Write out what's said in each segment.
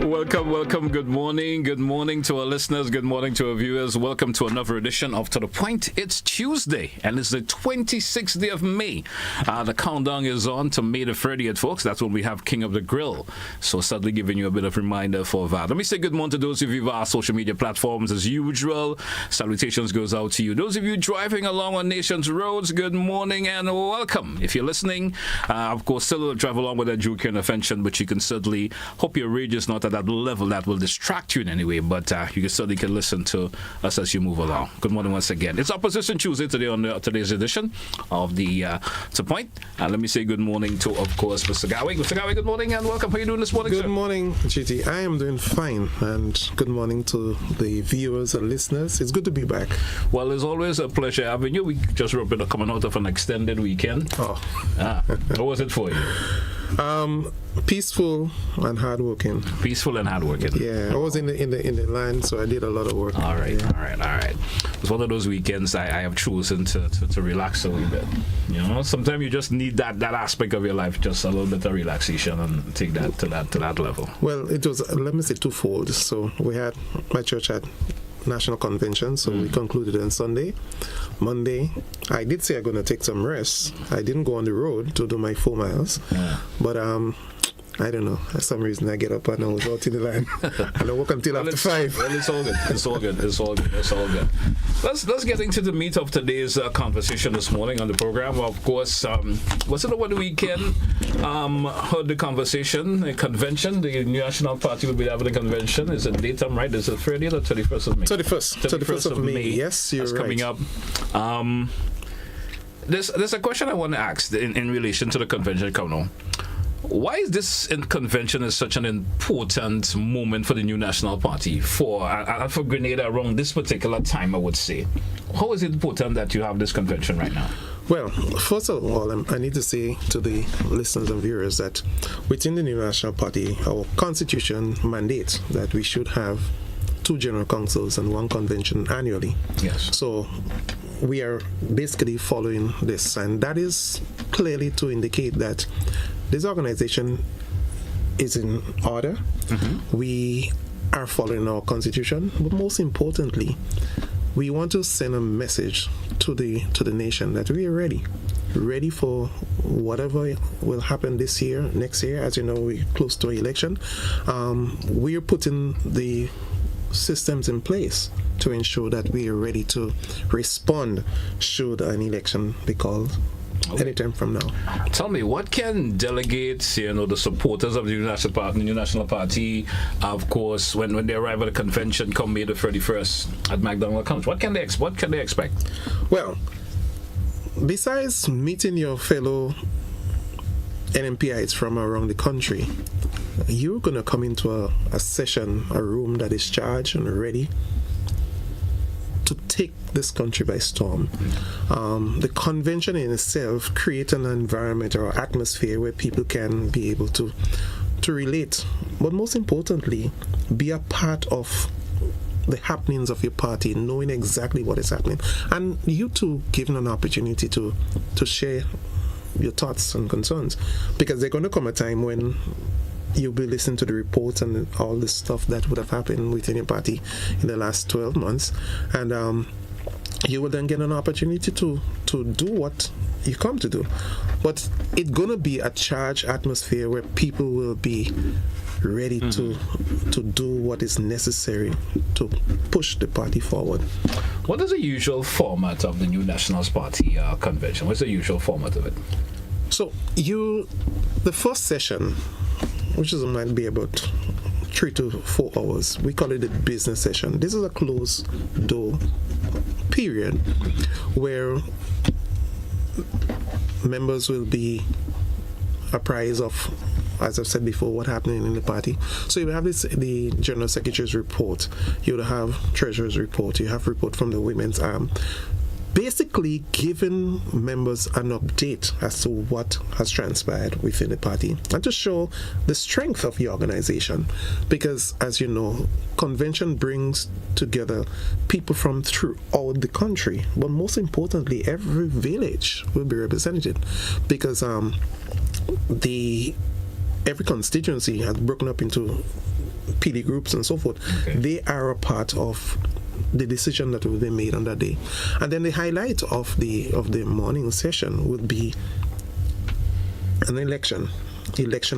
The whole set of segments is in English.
Welcome. Good morning to our listeners. Good morning to our viewers. Welcome to another edition of To The Point. It's Tuesday, and it's the 26th day of May. The countdown is on to May the 30th, folks. That's when we have King of the Grill. So certainly giving you a bit of reminder for that. Let me say good morning to those of you via our social media platforms as usual. Salutations goes out to you. Those of you driving along on nation's roads, good morning and welcome. If you're listening, of course, still drive along with that joke and offension, but you can certainly hope your rage is not at that level that will distract you in any way, but you can certainly listen to us as you move along. Good morning once again. It's Opposition Tuesday today on today's edition of the To Point. Let me say good morning to, of course, Mr. Garraway. Mr. Garraway, good morning and welcome. How are you doing this morning, sir? Good morning, GT. I am doing fine, and good morning to the viewers and listeners. It's good to be back. Well, it's always a pleasure having you. We just were coming out of an extended weekend. What was it for you? Peaceful and hardworking. Peaceful and hardworking. Yeah, I was in the line, so I did a lot of work. All right. It's one of those weekends I have chosen to relax a little bit. You know, sometimes you just need that aspect of your life, just a little bit of relaxation, and take that to that level. Well, it was, let me say, twofold. So my church had National Convention, so we concluded on Sunday. Monday, I did say I'm going to take some rest. I didn't go on the road to do my 4 miles, but I don't know. For some reason, I get up and I was out in the line. And I work until after 5. Well, it's all good. Let's get into the meat of today's conversation this morning on the program. Of course, was it over the weekend? Heard the conversation, the convention. The New National Party will be having a convention. Is it date right? Is it 30th or 31st of May? 31st of May. Yes, you're right. That's coming up. There's a question I want to ask in relation to the convention coming on. Why is this convention is such an important moment for the New National Party, for Grenada around this particular time, I would say? How is it important that you have this convention right now? Well, first of all, I need to say to the listeners and viewers that within the New National Party, our constitution mandates that we should have 2 general councils and 1 convention annually. Yes. So we are basically following this, and that is clearly to indicate that this organization is in order. Mm-hmm. We are following our constitution, but most importantly, we want to send a message to the nation that we are ready for whatever will happen this year, next year. As you know, we're close to an election. We are putting the systems in place to ensure that we are ready to respond should an election be called. Anytime from now. Tell me, what can delegates, the supporters of the New National Party, of course, when they arrive at the convention come May the 31st at McDonald College, what can they expect? Well, besides meeting your fellow NMPIs from around the country, you're going to come into a session, a room that is charged and ready to take this country by storm. The convention in itself creates an environment or atmosphere where people can be able to relate, but most importantly, be a part of the happenings of your party, knowing exactly what is happening, and you too given an opportunity to share your thoughts and concerns, because there's going to come a time when you'll be listening to the reports and all the stuff that would have happened within your party in the last 12 months. And you will then get an opportunity to do what you come to do. But it's going to be a charged atmosphere where people will be ready to do what is necessary to push the party forward. What is the usual format of the New Nationals Party convention? What's the usual format of it? So the first session, which might be about 3 to 4 hours. We call it a business session. This is a closed door period where members will be apprised of, as I've said before, what happening in the party. So you have the General Secretary's report, you will have Treasurer's report, you have report from the Women's Arm, basically giving members an update as to what has transpired within the party and to show the strength of the organization. Because, as you know, convention brings together people from throughout the country, but most importantly, every village will be represented, because every constituency has broken up into PD groups and so forth. Okay. They are a part of the decision that will be made on that day. And then the highlight of the morning session would be an election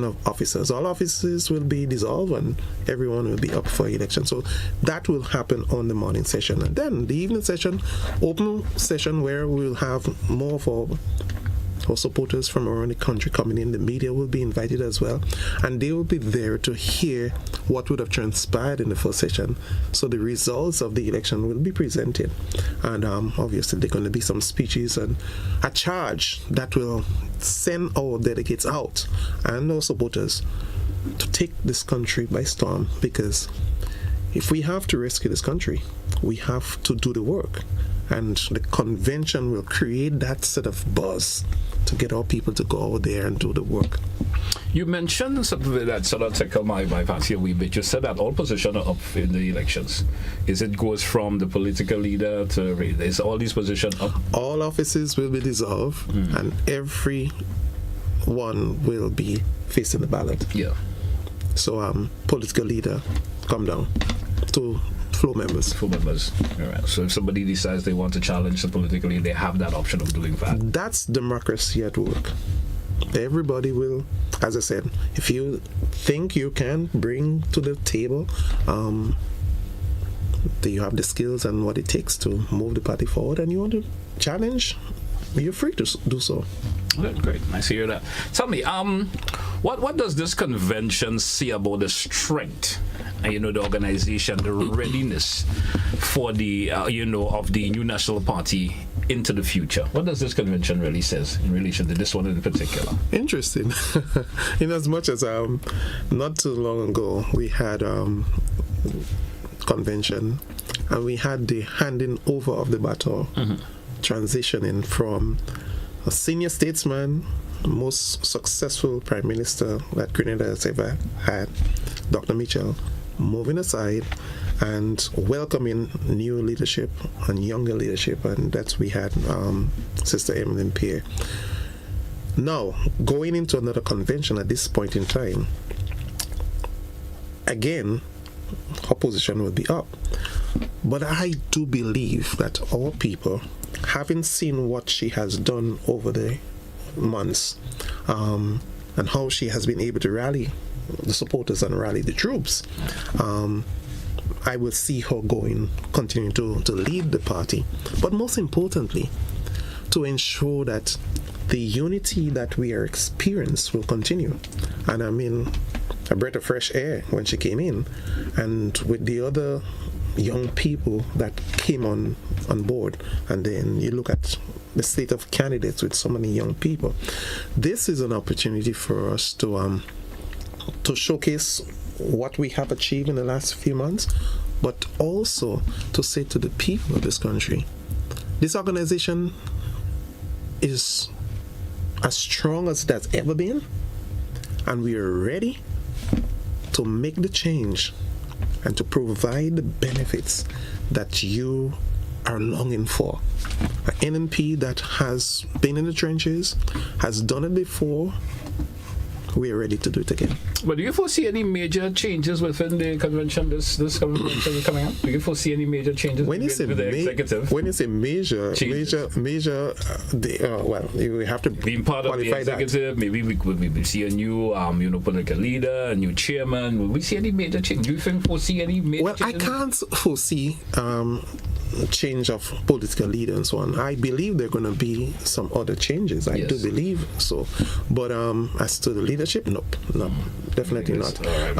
of officers. All offices will be dissolved and everyone will be up for election. So that will happen on the morning session. And then the evening session, open session, where we'll have more of our supporters from around the country coming in. The media will be invited as well, and they will be there to hear what would have transpired in the first session. So the results of the election will be presented, and obviously there are going to be some speeches and a charge that will send our delegates out and our supporters to take this country by storm, because if we have to rescue this country, we have to do the work, and the convention will create that sort of buzz to get our people to go out there and do the work. You mentioned something that sort of tickled my fancy a wee bit. You said that all positions are up in the elections. Is it goes from the political leader to is all these positions up? All offices will be dissolved, and every one will be facing the ballot. Yeah. So political leader come down to floor members. All right. So if somebody decides they want to challenge the political leader, they have that option of doing that. That's democracy at work. Everybody will, as I said, if you think you can bring to the table, that you have the skills and what it takes to move the party forward, and you want to challenge, you're free to do so. Great. Nice to hear that. Tell me, what does this convention say about the strength, the organization, the readiness for the, of the new national party into the future? What does this convention really says in relation to this one in particular? Interesting. In as much as not too long ago we had convention, and we had the handing over of the baton, transitioning from a senior statesman, most successful prime minister that Grenada has ever had, Dr. Mitchell, moving aside and welcoming new leadership and younger leadership, and that's we had Sister Emily Pierre. Now, going into another convention at this point in time, again, opposition will be up. But I do believe that our people, having seen what she has done over the months, and how she has been able to rally the supporters and rally the troops, I will see her continuing to lead the party, but most importantly, to ensure that the unity that we are experiencing will continue. And I mean, a breath of fresh air when she came in, and with the other young people that came on board, and then you look at the slate of candidates with so many young people. This is an opportunity for us to showcase what we have achieved in the last few months, but also to say to the people of this country, this organization is as strong as it has ever been, and we are ready to make the change and to provide the benefits that you are longing for. An NNP that has been in the trenches, has done it before, we are ready to do it again. But do you foresee any major changes within the convention, this convention coming up? Do you foresee any major changes when you say with the executive? When you say major, well, you have to being part of the executive, that. Maybe we see a new, political leader, a new chairman. Will we see any major change? Do you foresee any major changes? Well, I can't foresee change of political leader and so on. I believe there are going to be some other changes. I do believe so. But as to the leadership, no, definitely not. Right.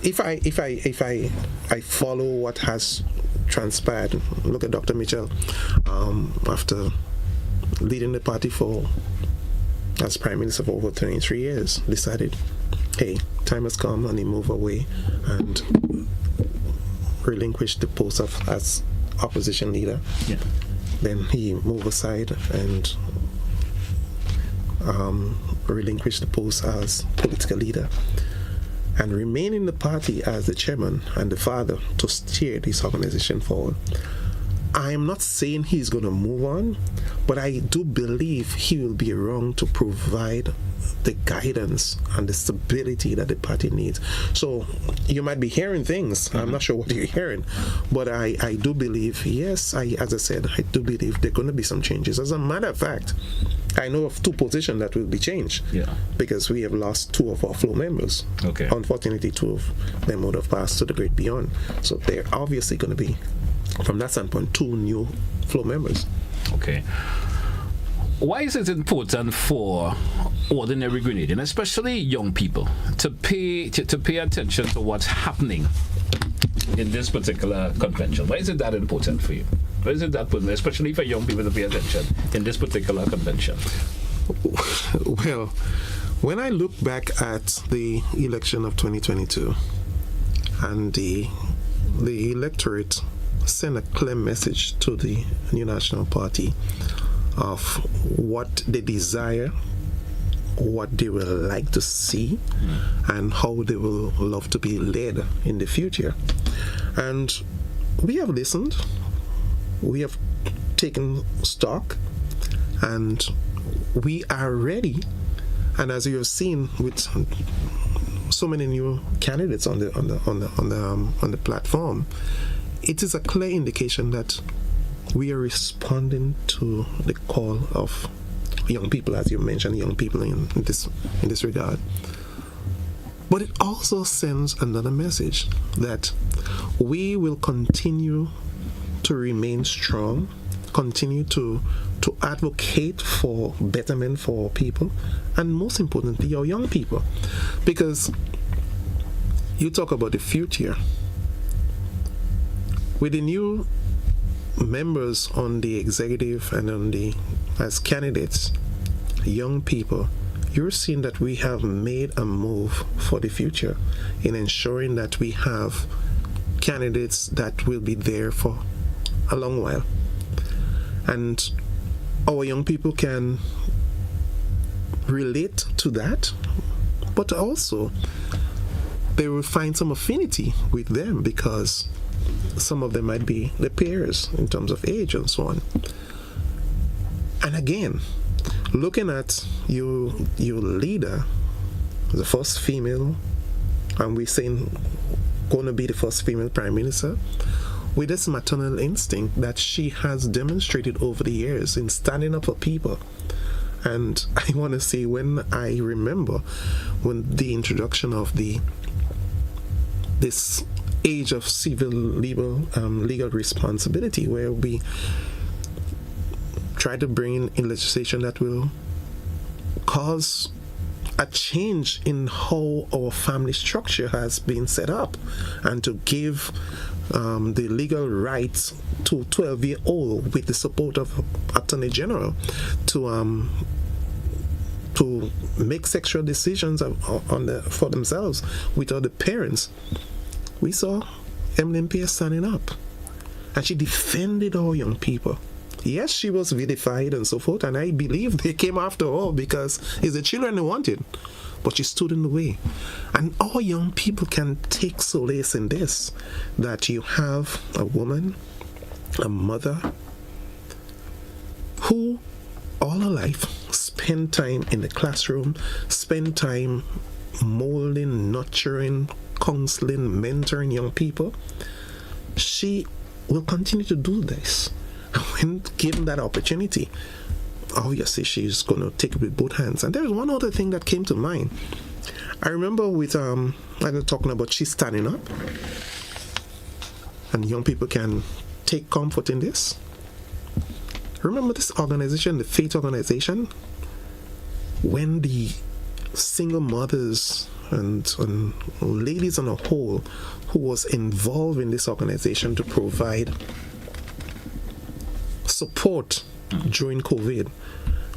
If I follow what has transpired, look at Dr. Mitchell, after leading the party as Prime Minister for over 23 years, decided, hey, time has come, and he moved away and relinquished the post as opposition leader. Yeah. Then he moved aside and relinquished the post as political leader and remain in the party as the chairman and the father to steer this organization forward. I am not saying he's going to move on, but I do believe he will be around to provide the guidance and the stability that the party needs. So you might be hearing things. I'm not sure what you're hearing, but I do believe, yes, as I said, I do believe there are going to be some changes. As a matter of fact, I know of 2 positions that will be changed. Yeah. Because we have lost 2 of our floor members. Okay. Unfortunately, 2 of them would have passed to the great beyond. So they're obviously going to be, from that standpoint, 2 new floor members. Okay. Why is it important for ordinary Grenadian, especially young people, to pay attention to what's happening in this particular convention? Why is it that important for you? Why is it that important, especially for young people to pay attention in this particular convention? Well, when I look back at the election of 2022 and the electorate sent a clear message to the New National Party of what they desire, what they will like to see, and how they will love to be led in the future. And we have listened, we have taken stock, and we are ready. And as you have seen with so many new candidates on the platform, it is a clear indication that we are responding to the call of young people, as you mentioned, young people in this regard. But it also sends another message that we will continue to remain strong, continue to advocate for betterment for people, and most importantly, our young people. Because you talk about the future. With the new members on the executive and as candidates, young people, you're seeing that we have made a move for the future in ensuring that we have candidates that will be there for a long while. And our young people can relate to that, but also they will find some affinity with them because some of them might be their peers in terms of age and so on. And again, looking at your leader, the first female, and we're saying going to be the first female prime minister, with this maternal instinct that she has demonstrated over the years in standing up for people. And I want to say, when I remember when the introduction of this age of civil legal responsibility, where we try to bring in legislation that will cause a change in how our family structure has been set up, and to give the legal rights to 12-year-old with the support of Attorney General to make sexual decisions for themselves without the parents. We saw Emily Pierce standing up, and she defended our young people. Yes, she was vilified and so forth, and I believe they came after her because it's the children they wanted, but she stood in the way. And our young people can take solace in this, that you have a woman, a mother, who all her life spent time in the classroom, spent time molding, nurturing, counseling, mentoring young people. She will continue to do this. When given that opportunity, obviously she's going to take it with both hands. And there's one other thing that came to mind. I remember with I was talking about she's standing up, and young people can take comfort in this. Remember this organization, the Faith Organization, when the single mothers and ladies on a whole who was involved in this organization to provide support during COVID,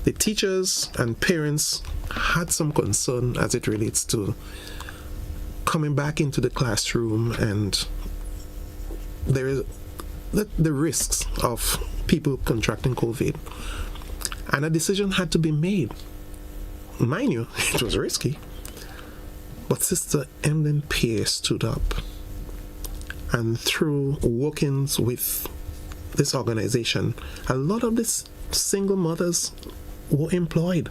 the teachers and parents had some concern as it relates to coming back into the classroom, and there is the risks of people contracting COVID, and a decision had to be made. Mind you, it was risky, but Sister Emlyn Pierce stood up, and through workings with this organization, a lot of these single mothers were employed,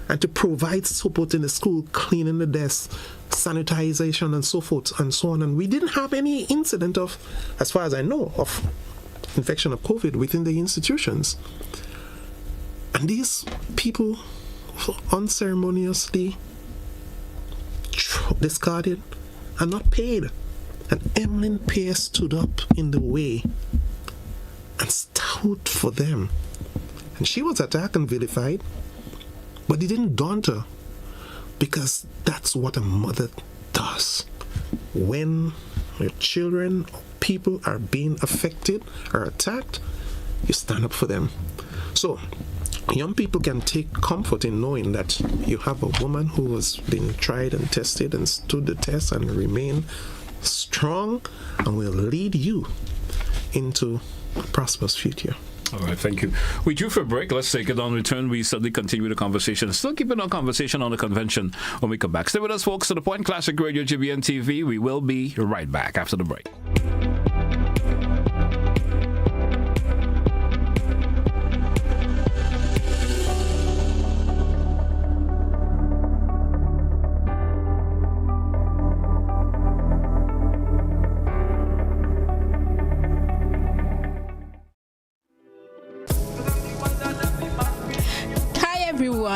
and to provide support in the school, cleaning the desks, sanitization, and so forth and so on. And we didn't have any incident of, as far as I know, of infection of COVID within the institutions. And these people unceremoniously discarded and not paid. And Emmeline Pierce stood up in the way and stood for them. And she was attacked and vilified, but it didn't daunt her, because that's what a mother does. When your children or people are being affected or attacked, you stand up for them. So young people can take comfort in knowing that you have a woman who has been tried and tested and stood the test and remain strong and will lead you into a prosperous future. All right, thank you. We due for a break. Let's take it on return. We suddenly continue the conversation. Still keeping our conversation on the convention when we come back. Stay with us, folks. To the Point Classic Radio, GBN TV. We will be right back after the break.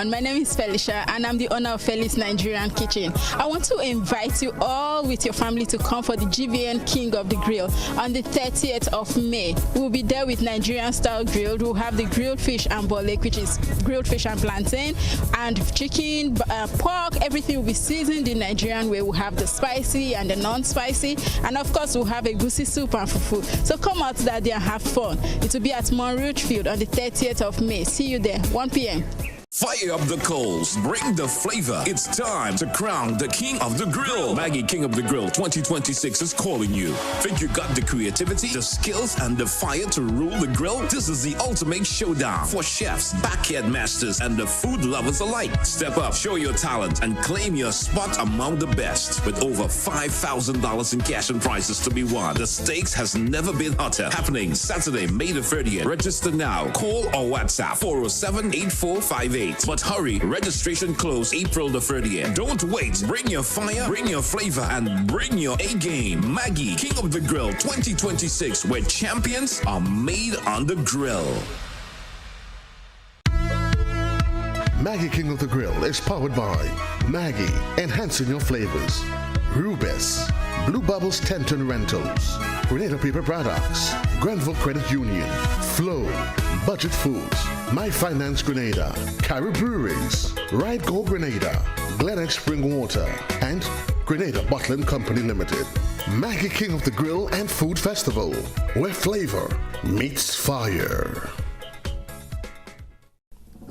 My name is Felicia and I'm the owner of Feli's Nigerian Kitchen. I want to invite you all with your family to come for the GVN King of the Grill on the 30th of May. We'll be there with Nigerian style grilled. We'll have the grilled fish and bolek, which is grilled fish and plantain, and chicken, pork. Everything will be seasoned the Nigerian way. We'll have the spicy and the non-spicy, and of course we'll have a goosey soup and fufu. So come out that day and have fun. It will be at Monroe Field on the 30th of May. See you there, 1 p.m. Fire up the coals, bring the flavor. It's time to crown the King of the Grill. Maggie King of the Grill 2026 is calling you. Think you got the creativity, the skills, and the fire to rule the grill? This is the ultimate showdown for chefs, backyard masters, and the food lovers alike. Step up, show your talent, and claim your spot among the best. With over $5,000 in cash and prizes to be won, the stakes has never been hotter. Happening Saturday, May the 30th. Register now. Call or WhatsApp 407-8458. But hurry, registration close April the 30th. Don't wait. Bring your fire, bring your flavor, and bring your A-game. Maggie, King of the Grill 2026, where champions are made on the grill. Maggie King of the Grill is powered by Maggie, enhancing your flavors. Rubis, Blue Bubbles Tenton Rentals, Grenada Paper Products, Granville Credit Union, Flow, Budget Foods, My Finance Grenada, Carib Breweries, Ride Go Grenada, Glen Spring Water, and Grenada Bottling Company Limited. Maggie King of the Grill and Food Festival, where flavor meets fire.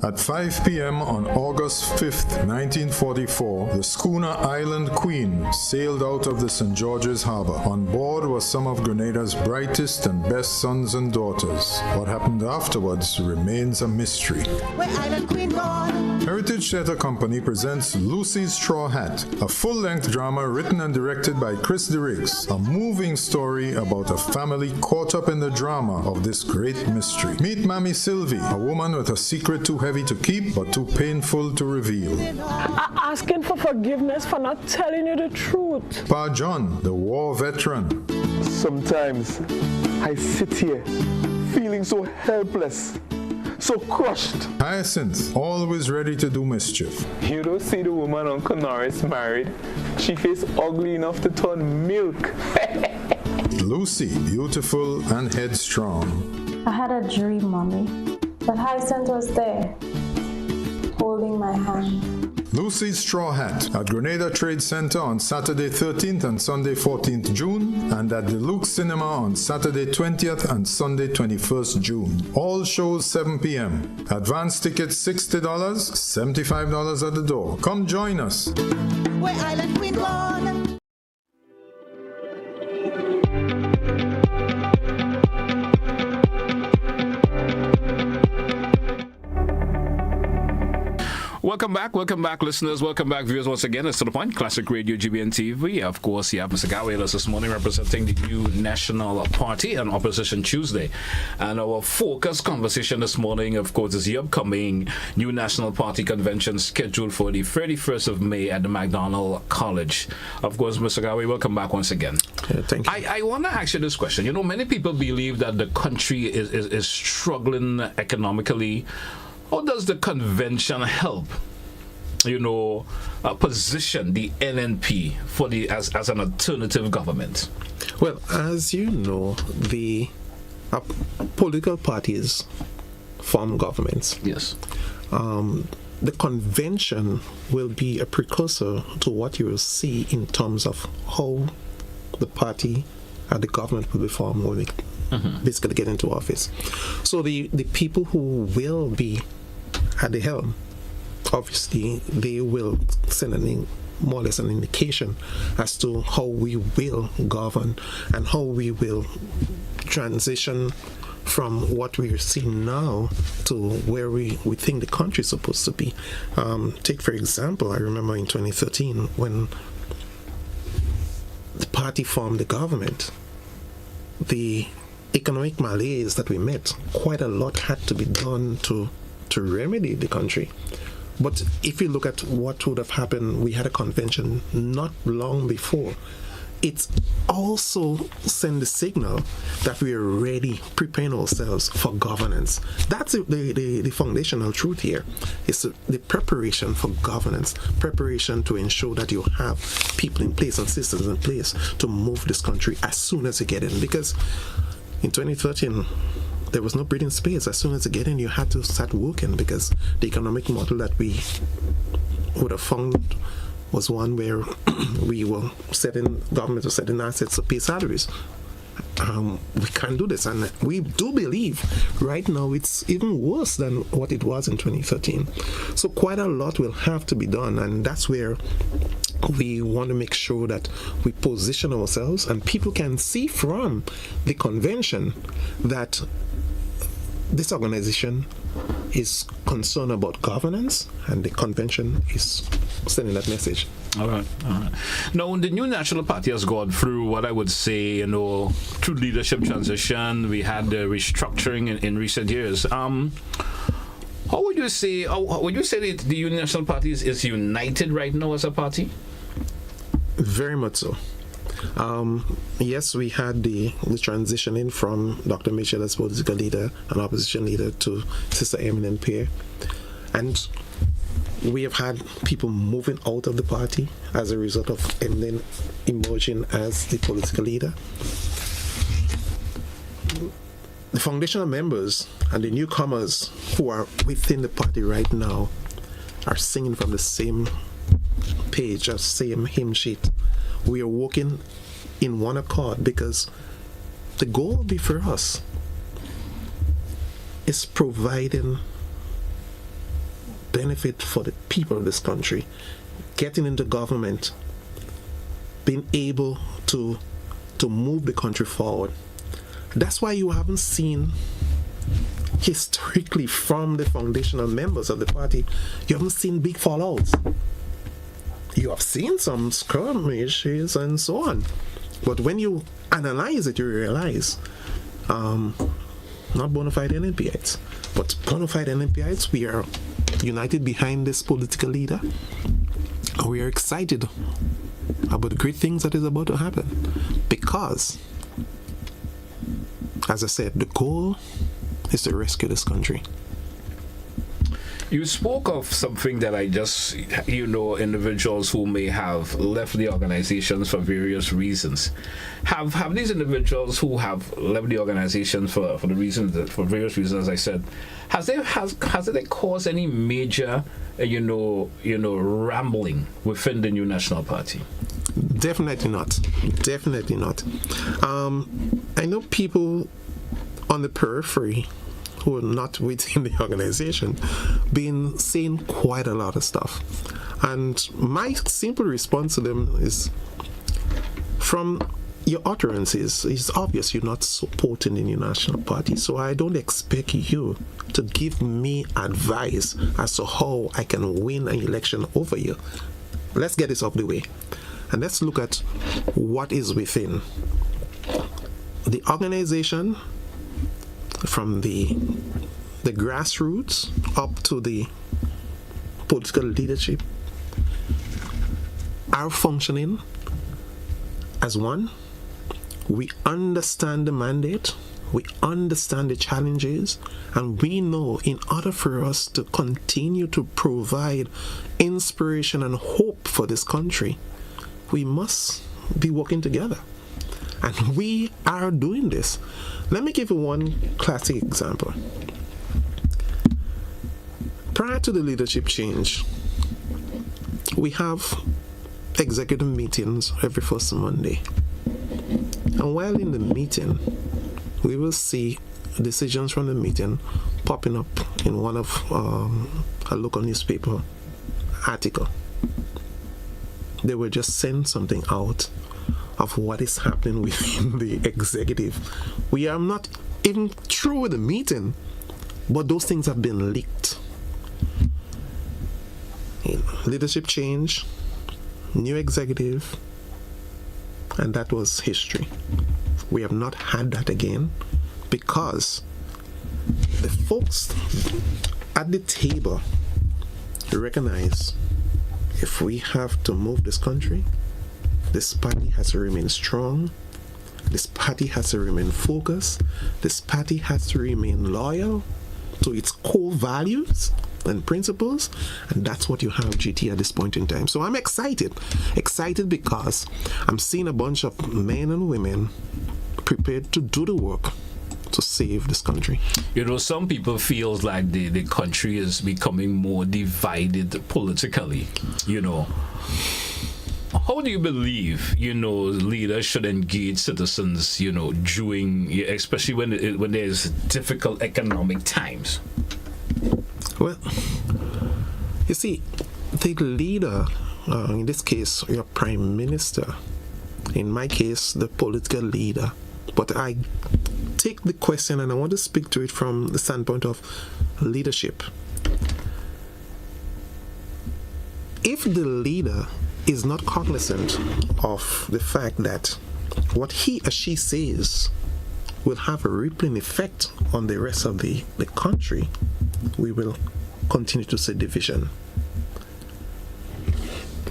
At 5 p.m. on August 5th, 1944, the schooner Island Queen sailed out of the St. George's Harbor. On board were some of Grenada's brightest and best sons and daughters. What happened afterwards remains a mystery. Where Island Queen gone? Heritage Theatre Company presents Lucy's Straw Hat, a full-length drama written and directed by Chris DeRiggs, a moving story about a family caught up in the drama of this great mystery. Meet Mammy Sylvie, a woman with a secret too heavy to keep but too painful to reveal. I'm asking for forgiveness for not telling you the truth. Pa John, the war veteran. Sometimes I sit here feeling so helpless, so crushed. Hyacinth, always ready to do mischief. You don't see the woman Uncle Norris married. She face ugly enough to turn milk. Lucy, beautiful and headstrong. I had a dream, Mommy, that Hyacinth was there, holding my hand. Lucy's Straw Hat at Grenada Trade Center on Saturday 13th and Sunday 14th June, and at the Luke Cinema on Saturday 20th and Sunday 21st June. All shows 7 p.m. Advance tickets $60, $75 at the door. Come join us. Where Island Queen gone? Welcome back, listeners. Welcome back, viewers. Once again, it's To The Point, Classic Radio, GBN TV. Of course, you have Mr. Garraway with us this morning representing the New National Party on Opposition Tuesday. And our focus conversation this morning, of course, is the upcoming New National Party convention scheduled for the 31st of May at the McDonald College. Of course, Mr. Garraway, welcome back once again. Thank you. I want to ask you this question. You know, many people believe that the country is struggling economically. How does the convention help, position the NNP for as an alternative government? Well, as you know, the political parties form governments. Yes. The convention will be a precursor to what you will see in terms of how the party and the government will be formed when they basically get into office. So the people who will be at the helm, obviously, they will send more or less an indication as to how we will govern and how we will transition from what we are seeing now to where we think the country is supposed to be. Take, for example, I remember in 2013 when the party formed the government, the economic malaise that we met, quite a lot had to be done to remedy the country. But if you look at what would have happened, we had a convention not long before. It's also send the signal that we are ready, preparing ourselves for governance. That's the foundational truth here. It's the preparation for governance, preparation to ensure that you have people in place and systems in place to move this country as soon as you get in. Because in 2013, there was no breathing space. As soon as you get in, you had to start working because the economic model that we would have found was one where government was setting assets to pay salaries. We can't do this, and we do believe right now it's even worse than what it was in 2013. So quite a lot will have to be done, and that's where we want to make sure that we position ourselves and people can see from the convention that this organization is concerned about governance, and the convention is sending that message. All right. Now, the New National Party has gone through what I would say, through leadership transition. We had the restructuring in recent years. How would you say? Would you say that the New National Party is united right now as a party? Very much so. Yes, we had the transitioning from Dr. Mitchell as political leader and opposition leader to Sister Eminent Peer. And we have had people moving out of the party as a result of Eminent emerging as the political leader. The foundational members and the newcomers who are within the party right now are singing from the same page, or same hymn sheet. We are working in one accord because the goal before us is providing benefit for the people of this country, getting into government, being able to move the country forward. That's why you haven't seen historically from the foundational members of the party, you haven't seen big fallouts. You have seen some skirmishes and so on. But when you analyze it, you realize not bona fide NNPites, but bona fide NNPites, we are united behind this political leader. And we are excited about the great things that is about to happen. Because, as I said, the goal is to rescue this country. You spoke of something that I just, individuals who may have left the organizations for various reasons. Have these individuals who have left the organizations for various reasons, as I said, has it caused any major, rambling within the New National Party? Definitely not. Definitely not. I know people on the periphery who are not within the organization been saying quite a lot of stuff. And my simple response to them is, from your utterances, it's obvious you're not supporting the New National Party. So I don't expect you to give me advice as to how I can win an election over you. Let's get this off the way. And let's look at what is within. The organization, from the grassroots up to the political leadership, are functioning as one. We understand the mandate, we understand the challenges, and we know in order for us to continue to provide inspiration and hope for this country, we must be working together. And we are doing this. Let me give you one classic example. Prior to the leadership change, we have executive meetings every first Monday. And while in the meeting, we will see decisions from the meeting popping up in one of a local newspaper article. They will just send something out of what is happening within the executive. We are not even through with the meeting, but those things have been leaked. Leadership change, new executive, and that was history. We have not had that again because the folks at the table recognize if we have to move this country, this party has to remain strong, this party has to remain focused, this party has to remain loyal to its core values and principles, and that's what you have, GT, at this point in time. So I'm excited because I'm seeing a bunch of men and women prepared to do the work to save this country. You know, some people feel like the country is becoming more divided politically, you know. How do you believe, you know, leaders should engage citizens, you know, during, especially when there's difficult economic times? Well, you see, the leader, in this case, your prime minister, in my case, the political leader, but I take the question and I want to speak to it from the standpoint of leadership. If the leader is not cognizant of the fact that what he or she says will have a rippling effect on the rest of the country, we will continue to see division.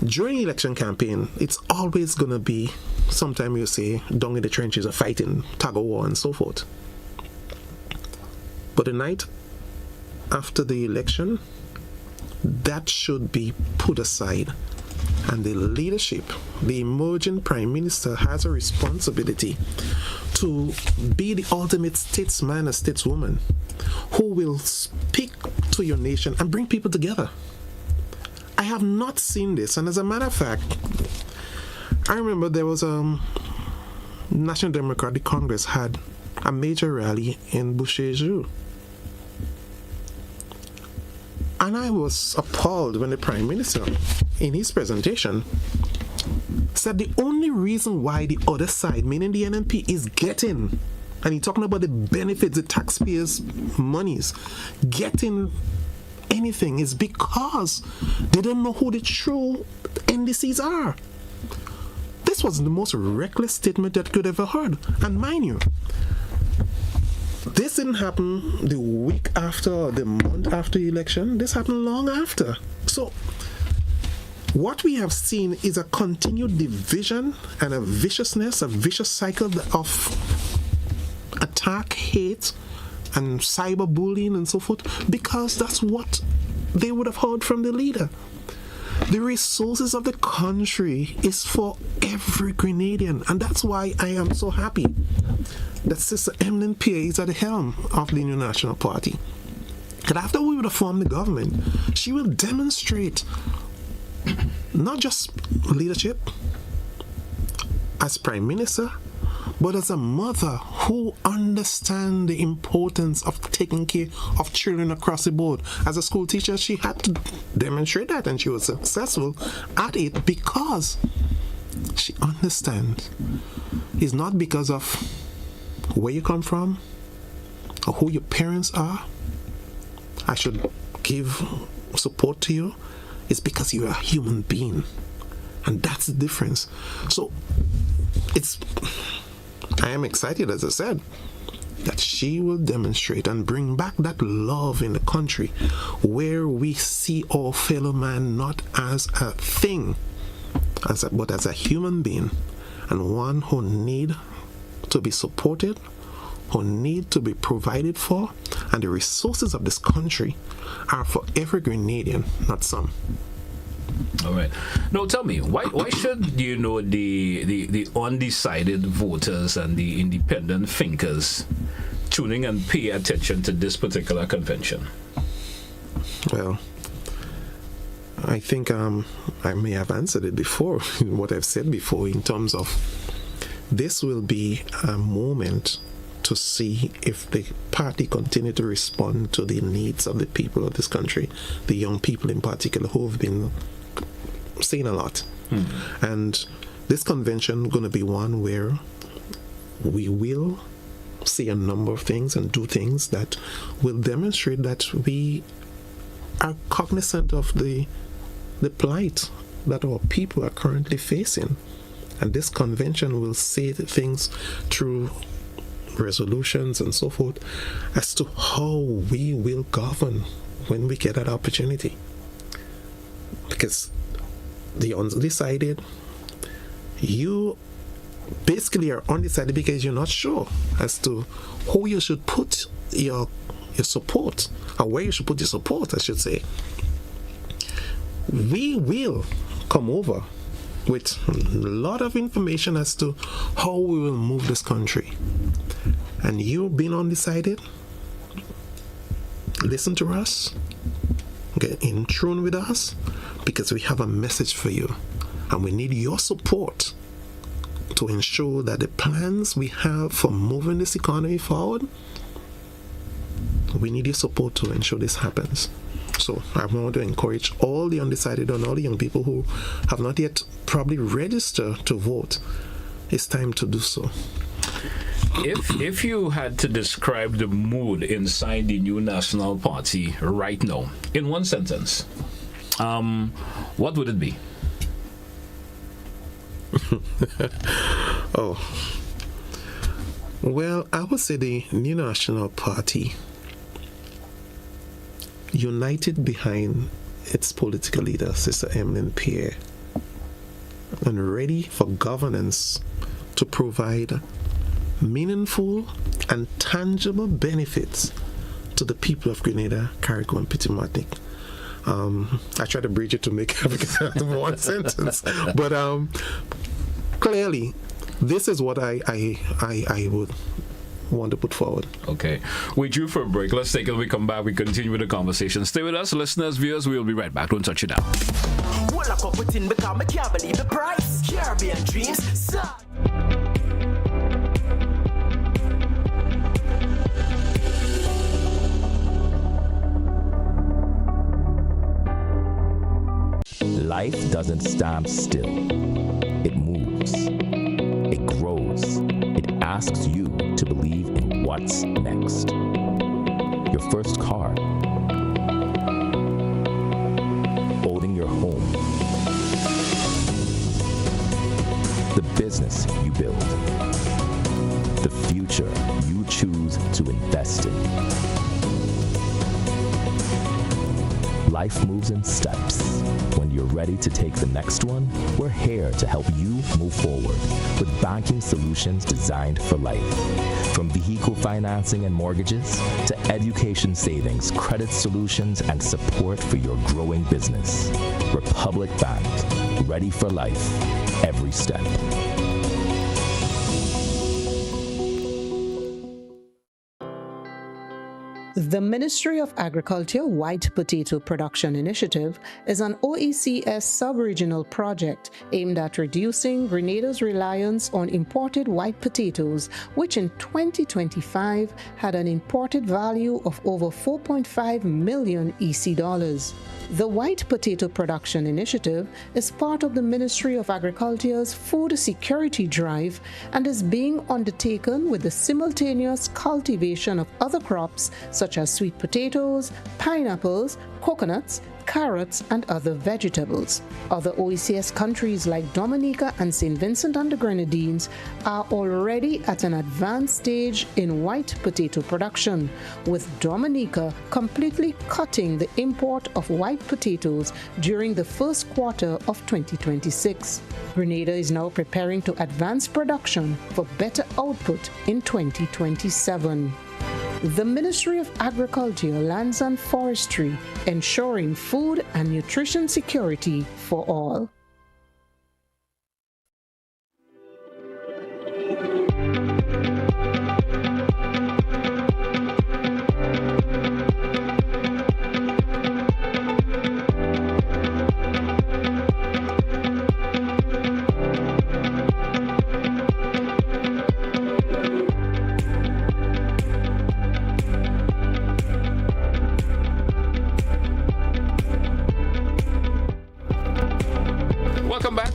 During election campaign, it's always going to be, sometimes you say, down in the trenches of fighting, tug of war and so forth. But the night after the election, that should be put aside. And the leadership, the emerging prime minister, has a responsibility to be the ultimate statesman or stateswoman who will speak to your nation and bring people together. I have not seen this, and as a matter of fact, I remember there was a National Democratic Congress had a major rally in Boucherville. And I was appalled when the Prime Minister, in his presentation, said the only reason why the other side, meaning the NNP, is getting, and he's talking about the benefits, the taxpayers' monies, getting anything is because they don't know who the true NDCs are. This was the most reckless statement that could ever heard. And mind you, this didn't happen the week after or the month after the election. This happened long after. So what we have seen is a continued division and a viciousness, a vicious cycle of attack, hate, and cyberbullying and so forth, because that's what they would have heard from the leader. The resources of the country is for every Grenadian, and that's why I am so happy that Sister Eminent Pierre is at the helm of the New National Party. And after we would have formed the government, she will demonstrate not just leadership as Prime Minister, but as a mother who understands the importance of taking care of children across the board. As a school teacher, she had to demonstrate that, and she was successful at it because she understands is not because of where you come from or who your parents are. I should give support to you. It's because you're a human being. And that's the difference. So I am excited, as I said, that she will demonstrate and bring back that love in the country where we see our fellow man not as a thing, but as a human being, and one who need to be supported, who need to be provided for, and the resources of this country are for every Grenadian, not some. All right. Now tell me, why should the undecided voters and the independent thinkers tuning and pay attention to this particular convention? Well, I think I may have answered it before, what I've said before, in terms of this will be a moment to see if the party continue to respond to the needs of the people of this country, the young people in particular, who have been seeing a lot. And this convention going to be one where we will see a number of things and do things that will demonstrate that we are cognizant of the plight that our people are currently facing. And this convention will say things through resolutions and so forth as to how we will govern when we get that opportunity. Because the undecided, you basically are undecided because you're not sure as to who you should put your support, or where you should put your support, I should say. We will come over with a lot of information as to how we will move this country. And you being undecided, listen to us, get in tune with us, because we have a message for you. And we need your support to ensure that the plans we have for moving this economy forward, we need your support to ensure this happens. So I want to encourage all the undecided and all the young people who have not yet probably registered to vote. It's time to do so. If you had to describe the mood inside the new National Party right now in one sentence, what would it be? Oh, well, I would say the new National Party, united behind its political leader, Sister Emmeline Pierre, and ready for governance to provide meaningful and tangible benefits to the people of Grenada, Carriacou, and Petit Martinique. I try to bridge it to make everything out of one sentence, but clearly, this is what I would want to put forward. Okay, we're due for a break. Let's take it. When we come back, we continue with the conversation. Stay with us, listeners, viewers. We'll be right back. Don't touch it down. Well, I got put in because I can't believe the price. Caribbean dreams, sir. Life doesn't stand still. It moves. It grows. It asks you to believe in what's next. Your first car. Owning your home. The business you build. The future you choose to invest in. Life moves in steps. When you're ready to take the next one, we're here to help you move forward with banking solutions designed for life. From vehicle financing and mortgages to education savings, credit solutions, and support for your growing business. Republic Bank, ready for life, every step. The Ministry of Agriculture White Potato Production Initiative is an OECS sub-regional project aimed at reducing Grenada's reliance on imported white potatoes, which in 2025 had an imported value of over 4.5 million EC dollars. The White Potato Production Initiative is part of the Ministry of Agriculture's food security drive and is being undertaken with the simultaneous cultivation of other crops such as sweet potatoes, pineapples, coconuts, carrots, and other vegetables. Other OECS countries like Dominica and St. Vincent and the Grenadines are already at an advanced stage in white potato production, with Dominica completely cutting the import of white potatoes during the first quarter of 2026. Grenada is now preparing to advance production for better output in 2027. The Ministry of Agriculture, Lands and Forestry, ensuring food and nutrition security for all.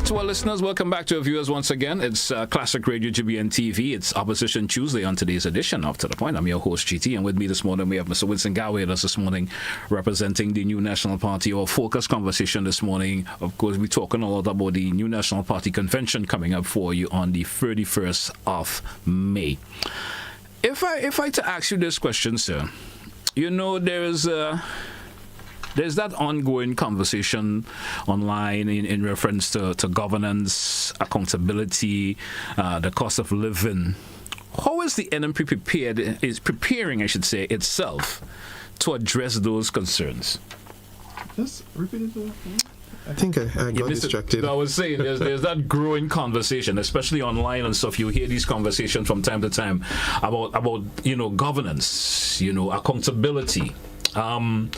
To our listeners, welcome back to our viewers once again. It's Classic Radio GBN TV. It's Opposition Tuesday on today's edition of To The Point. I'm your host, GT, and with me this morning we have Mr. Winston Garraway with us this morning, representing the New National Party. Our focus conversation this morning, of course, we're talking a lot about the New National Party convention coming up for you on the 31st of May. If I to ask you this question, sir, you know, there's that ongoing conversation online in reference to governance, accountability, the cost of living. How is the NNP preparing, I should say, itself to address those concerns? Just repeat it. I think I got distracted. I was saying there's that growing conversation, especially online and stuff. You hear these conversations from time to time about governance, accountability. And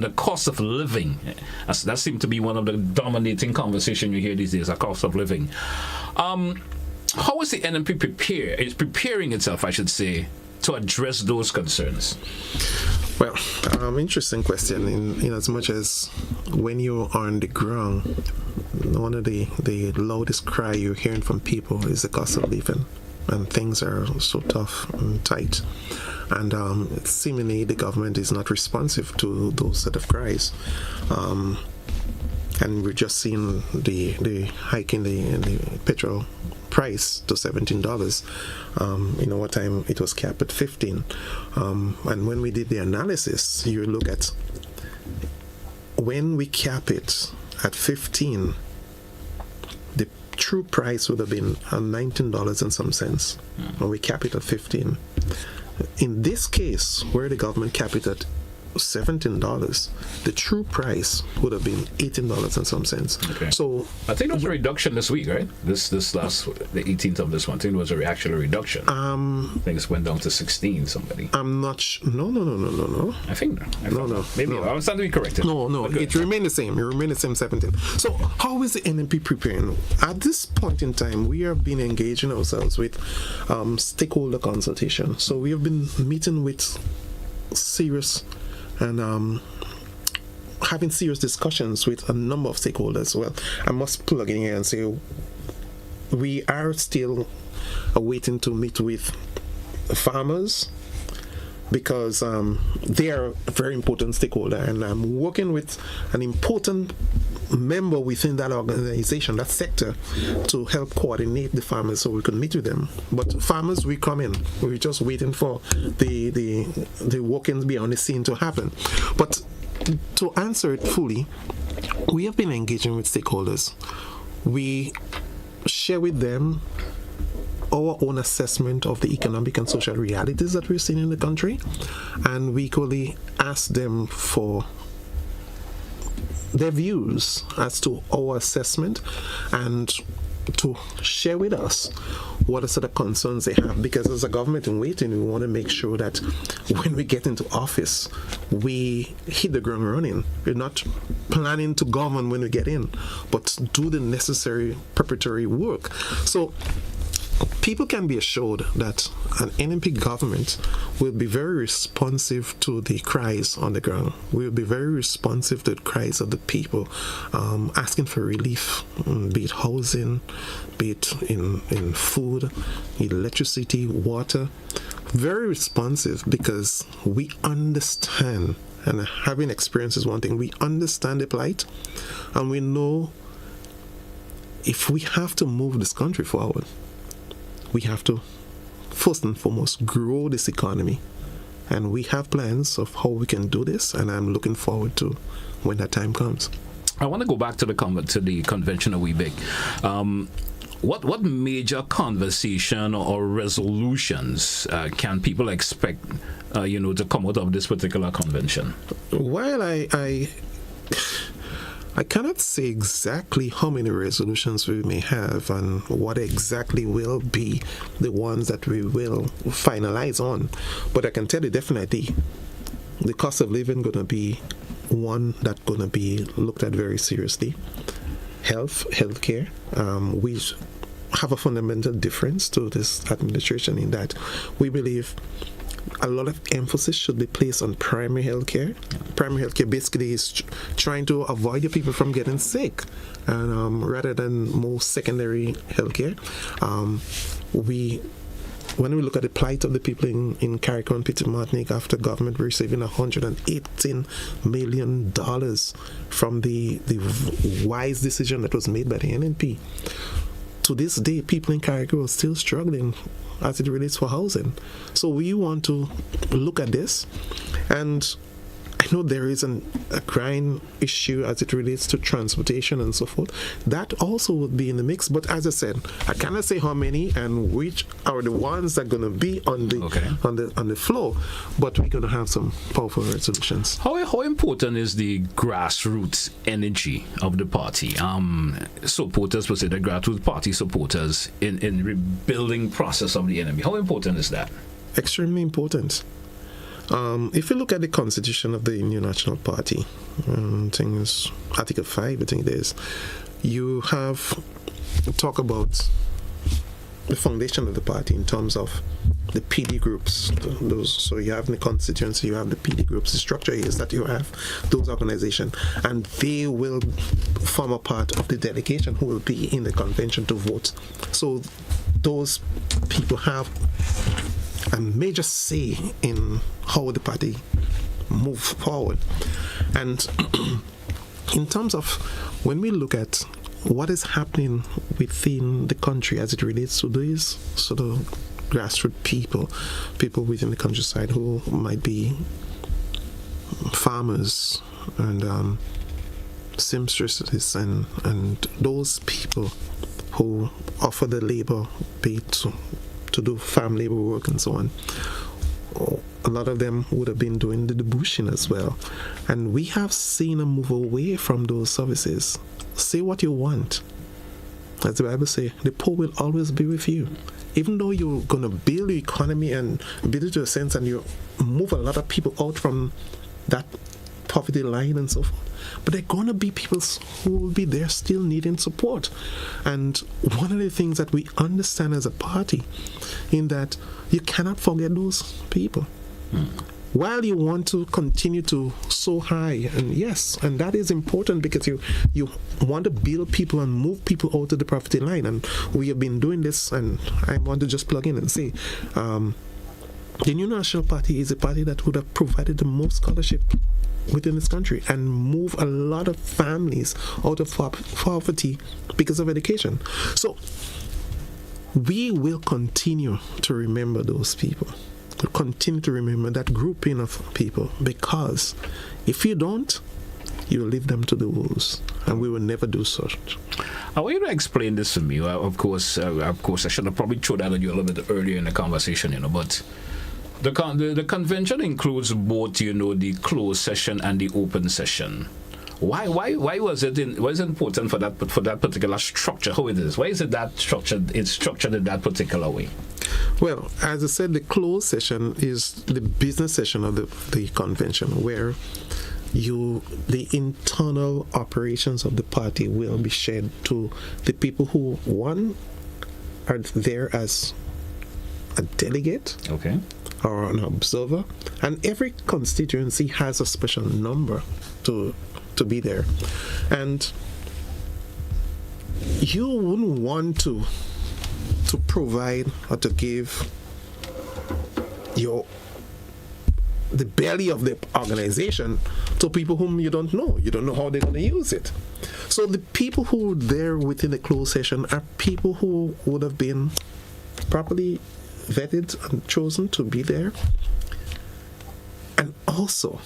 the cost of living, that seems to be one of the dominating conversations you hear these days, the cost of living. How is the NNP preparing itself, I should say, to address those concerns? Well, interesting question. In as much as when you're on the ground, one of the loudest cry you're hearing from people is the cost of living, and things are so tough and tight. And seemingly the government is not responsive to those set of cries. And we're just seeing the hike in the petrol price to $17. In our time it was capped at $15. And when we did the analysis, you look at when we cap it at $15, the true price would have been $19 and some cents. When we cap it at $15. In this case, where the government capped it at $17, the true price would have been $18 and some cents. Okay. So I think there was a reduction this week, right? This last, the 18th of this one. I think it was actual reduction. I think it went down to 16. Somebody. I'm not. No. I think no. Maybe no. I was trying to be corrected. No. It remained the same. It remained the same 17. So how is the NNP preparing? At this point in time, we have been engaging ourselves with stakeholder consultation. So we have been meeting with serious and having serious discussions with a number of stakeholders. Well, I must plug in here and say we are still waiting to meet with farmers, because they are a very important stakeholder, and I'm working with an important member within that organization, that sector, to help coordinate the farmers so we can meet with them. But farmers, we come in. We're just waiting for the workings behind the scene to happen. But to answer it fully, we have been engaging with stakeholders. We share with them our own assessment of the economic and social realities that we're seeing in the country, and we equally ask them for their views as to our assessment and to share with us what are sort of concerns they have, because as a government in waiting, we want to make sure that when we get into office, we hit the ground running. We're not planning to govern when we get in, but do the necessary preparatory work. So people can be assured that an NMP government will be very responsive to the cries on the ground. We'll be very responsive to the cries of the people asking for relief, be it housing, be it in food, electricity, water. Very responsive, because we understand, and having experience is one thing, we understand the plight, and we know if we have to move this country forward, we have to, first and foremost, grow this economy. And we have plans of how we can do this, and I'm looking forward to when that time comes. I want to go back to the convention a wee bit. What major conversation or resolutions can people expect, to come out of this particular convention? Well, I cannot say exactly how many resolutions we may have and what exactly will be the ones that we will finalize on. But I can tell you definitely the cost of living going to be one that's going to be looked at very seriously. Healthcare. We have a fundamental difference to this administration in that we believe a lot of emphasis should be placed on primary health care. Primary health care basically is trying to avoid the people from getting sick, and rather than more secondary health care. When we look at the plight of the people in Carriacou and Petit Martinique after government receiving $118 million from the wise decision that was made by the NNP, to this day, people in Carriacou are still struggling as it relates for housing. So we want to look at this, and I know there is a crying issue as it relates to transportation and so forth. That also would be in the mix. But as I said, I cannot say how many and which are the ones that are going to be on the floor. But we're going to have some powerful resolutions. How important is the grassroots energy of the party? Supporters, per se, the grassroots party supporters in rebuilding process of the enemy. How important is that? Extremely important. If you look at the constitution of the New National Party, things Article 5, I think it is, you have talk about the foundation of the party in terms of the PD groups. So you have in the constituency, you have the PD groups. The structure is that you have those organizations, and they will form a part of the delegation who will be in the convention to vote. So those people have a major say in how the party move forward. And in terms of when we look at what is happening within the country as it relates to these sort of grassroots people within the countryside who might be farmers and seamstresses and those people who offer the labor, be it to do farm labor work and so on. A lot of them would have been doing the bushing as well. And we have seen a move away from those services. Say what you want. As the Bible says, the poor will always be with you. Even though you're going to build the economy and build it to a sense, and you move a lot of people out from that poverty line and so forth, but there are going to be people who will be there still needing support. And one of the things that we understand as a party in that you cannot forget those people. While you want to continue to soar high, and yes, and that is important because you want to build people and move people out of the poverty line, and we have been doing this. And I want to just plug in and say the New National Party is a party that would have provided the most scholarship within this country and move a lot of families out of poverty because of education. So we will continue to remember those people. We'll continue to remember that grouping of people, because if you don't, you leave them to the wolves, and we will never do such. I want you to explain this to me. Of course, I should have probably thrown that at you a little bit earlier in the conversation, but the convention includes both, the closed session and the open session. Why was it important for that particular structure? How it is? Why is it that structured? It's structured in that particular way. Well, as I said, the closed session is the business session of the convention, where the internal operations of the party will be shared to the people who, one, are there as a delegate, okay, or an observer, and every constituency has a special number to be there. And you wouldn't want to provide or to give the belly of the organization to people whom you don't know. You don't know how they're going to use it. So the people who are there within the closed session are people who would have been properly vetted and chosen to be there. And also,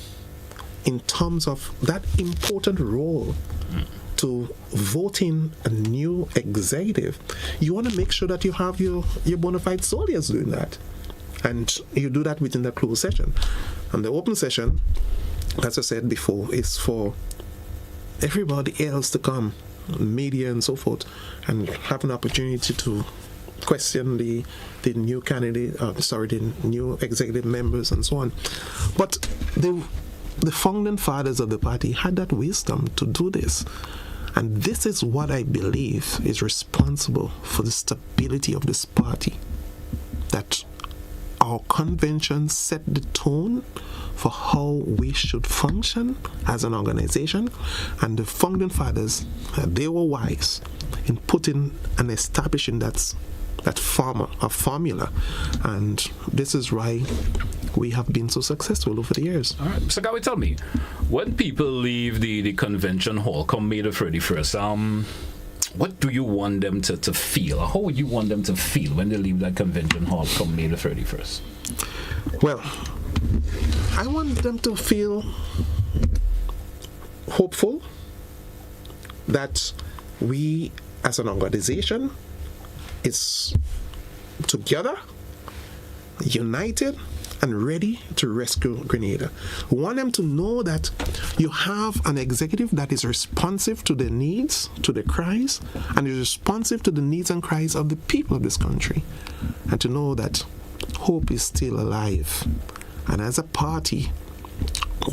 in terms of that important role to vote in a new executive, you want to make sure that you have your bona fide soldiers doing that. And you do that within the closed session. And the open session, as I said before, is for everybody else to come, media and so forth, and have an opportunity to question the new candidate, the new executive members and so on. But the founding fathers of the party had that wisdom to do this. And this is what I believe is responsible for the stability of this party. That our convention set the tone for how we should function as an organization, and the founding fathers, they were wise in putting and establishing that formula, and this is why we have been so successful over the years. All right, so Garraway, tell me, when people leave the convention hall come May the 31st, what do you want them to feel? How would you want them to feel when they leave that convention hall come May the 31st? Well, I want them to feel hopeful that we as an organization is together, united, and ready to rescue Grenada. We want them to know that you have an executive that is responsive to their needs, to their cries, and is responsive to the needs and cries of the people of this country. And to know that hope is still alive. And as a party,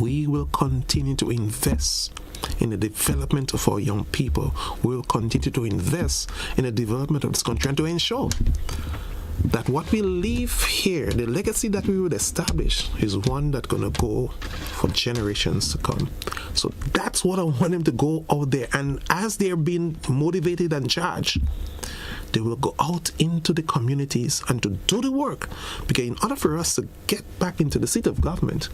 we will continue to invest in the development of our young people. We will continue to invest in the development of this country and to ensure that what we leave here, the legacy that we would establish, is one that's going to go for generations to come. So that's what I want them to go out there. And as they're being motivated and charged, they will go out into the communities and to do the work. Because in order for us to get back into the seat of government,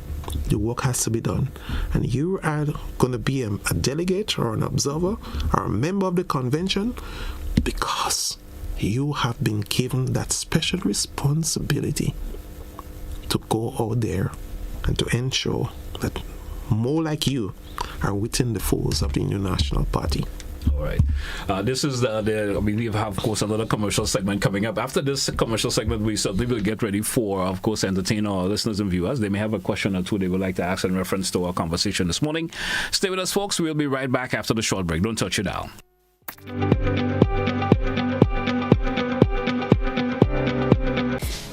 the work has to be done. And you are going to be a delegate or an observer or a member of the convention because you have been given that special responsibility to go out there and to ensure that more like you are within the folds of the new national party. All right. This is we have, of course, another commercial segment coming up. After this commercial segment, we certainly will get ready for, of course, entertain our listeners and viewers. They may have a question or two they would like to ask in reference to our conversation this morning. Stay with us, folks. We'll be right back after the short break. Don't touch it down.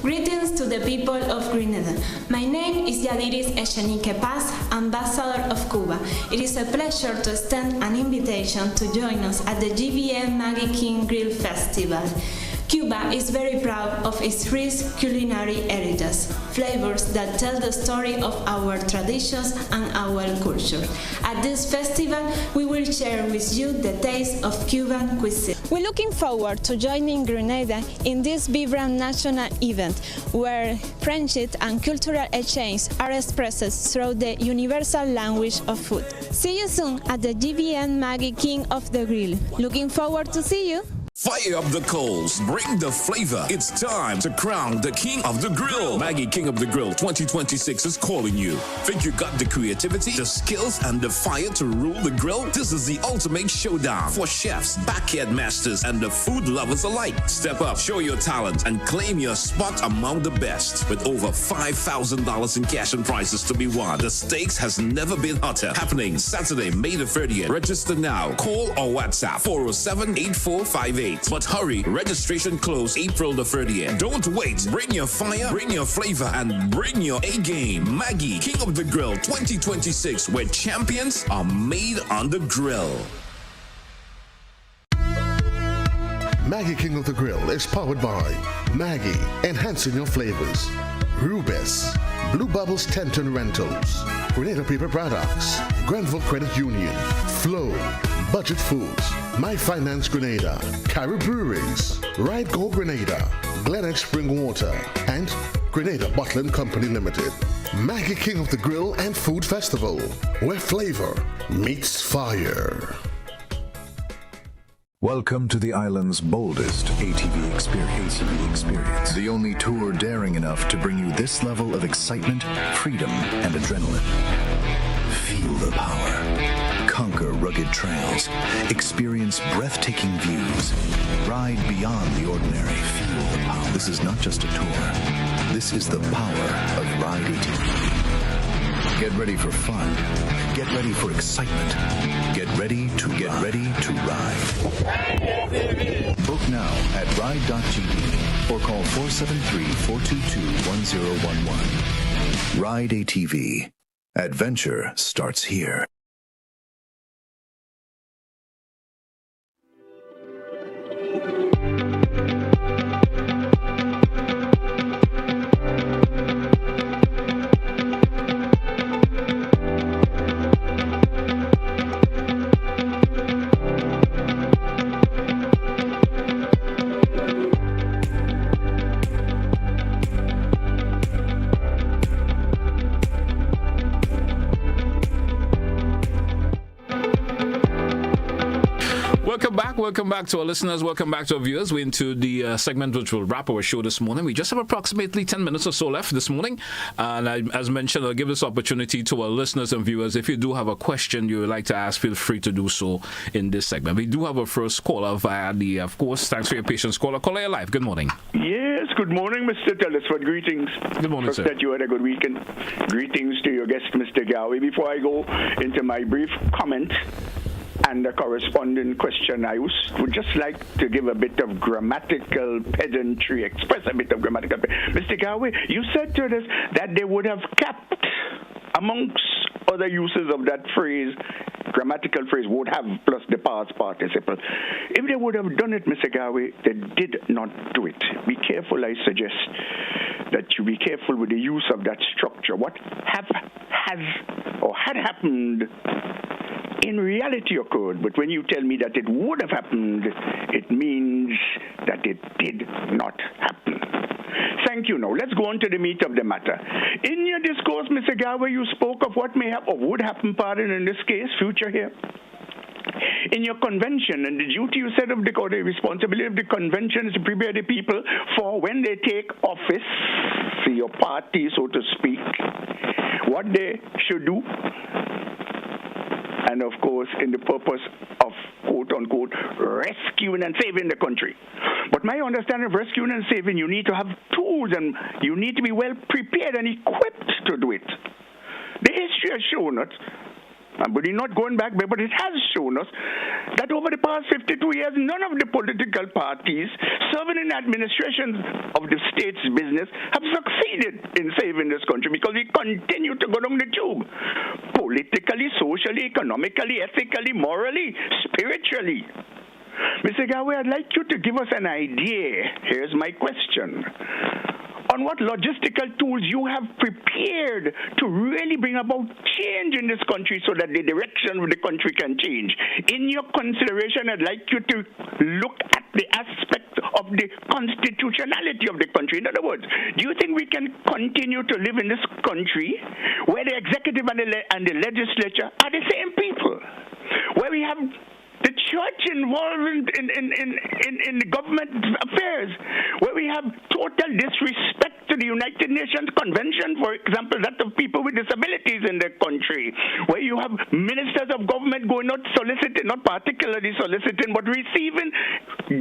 Greetings to the people of Grenada. My name is Yadiris Echenique Paz, Ambassador of Cuba. It is a pleasure to extend an invitation to join us at the GVM Maggie King Grill Festival. Cuba is very proud of its rich culinary heritage, flavors that tell the story of our traditions and our culture. At this festival, we will share with you the taste of Cuban cuisine. We're looking forward to joining Grenada in this vibrant national event, where friendship and cultural exchange are expressed through the universal language of food. See you soon at the GVN Maggie King of the Grill. Looking forward to see you. Fire up the coals, bring the flavor. It's time to crown the King of the Grill. Maggie King of the Grill 2026 is calling you. Think you got the creativity, the skills, and the fire to rule the grill? This is the ultimate showdown for chefs, backyard masters, and the food lovers alike. Step up, show your talent, and claim your spot among the best. With over $5,000 in cash and prizes to be won, the stakes has never been hotter. Happening Saturday, May the 30th. Register now. Call or WhatsApp 407-8458. But hurry, registration close April the 30th. Don't wait. Bring your fire, bring your flavor, and bring your A game. Maggie, King of the Grill 2026, where champions are made on the grill. Maggie King of the Grill is powered by Maggie, enhancing your flavors. Rubis, Blue Bubbles Tent and Rentals, Grenada Paper Products, Grenville Credit Union, Flow, Budget Foods, My Finance Grenada, Carib Breweries, Ride Go Grenada, Glen Spring Water, and Grenada Bottling Company Limited. Maggie King of the Grill and Food Festival, where flavor meets fire. Welcome to the island's boldest ATV experience. The only tour daring enough to bring you this level of excitement, freedom, and adrenaline. Feel the power. Conquer rugged trails. Experience breathtaking views. Ride beyond the ordinary. Feel the power. This is not just a tour. This is the power of Ride ATV. Get ready for fun. Get ready for excitement. Get ready to ride. Book now at ride.gd or call 473-422-1011. Ride ATV. Adventure starts here. Welcome back to our listeners. Welcome back to our viewers. We're into the segment which will wrap our show this morning. We just have approximately 10 minutes or so left this morning. And as mentioned, I'll give this opportunity to our listeners and viewers. If you do have a question you would like to ask, feel free to do so in this segment. We do have a first caller via the, of course, thanks for your patience, caller. Caller, you're live. Good morning. Yes, good morning, Mr. Telesford. Greetings. Good morning, sir. That you had a good weekend. Greetings to your guest, Mr. Garraway. Before I go into my brief comment and the corresponding question, I would just like to give a bit of grammatical pedantry, express a bit of grammatical pedantry. Mr. Garraway, you said to us that they would have kept, amongst other uses of that phrase, grammatical phrase, would have plus the past participle. If they would have done it, Mr. Garraway, they did not do it. Be careful, I suggest that you be careful with the use of that structure. What had happened in reality occurred, but when you tell me that it would have happened, it means that it did not happen. Thank you. Now, let's go on to the meat of the matter. In your discourse, Mr. Garraway, you spoke of what may happen, or would happen, in this case, future here. In your convention, and the duty you said of the responsibility of the convention is to prepare the people for when they take office, see your party, so to speak, what they should do. And of course, in the purpose of, quote unquote, rescuing and saving the country. But my understanding of rescuing and saving, you need to have tools and you need to be well prepared and equipped to do it. The history has shown us, but we're not going back there, but it has shown us that over the past 52 years, none of the political parties serving in administration of the state's business have succeeded in saving this country because we continue to go down the tube. Politically, socially, economically, ethically, morally, spiritually. Mr. Garraway, I'd like you to give us an idea. Here's my question. On what logistical tools you have prepared to really bring about change in this country so that the direction of the country can change. In your consideration, I'd like you to look at the aspect of the constitutionality of the country. In other words, do you think we can continue to live in this country where the executive and the legislature are the same people? Where we have the church involved in the government affairs, where we have total disrespect to the United Nations Convention, for example, that of people with disabilities in the country, where you have ministers of government going out soliciting, not particularly soliciting, but receiving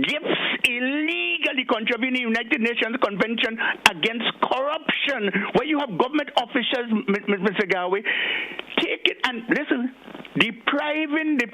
gifts illegally contravening the United Nations Convention against corruption, where you have government officials, Mr. Garraway, take it and listen, depriving the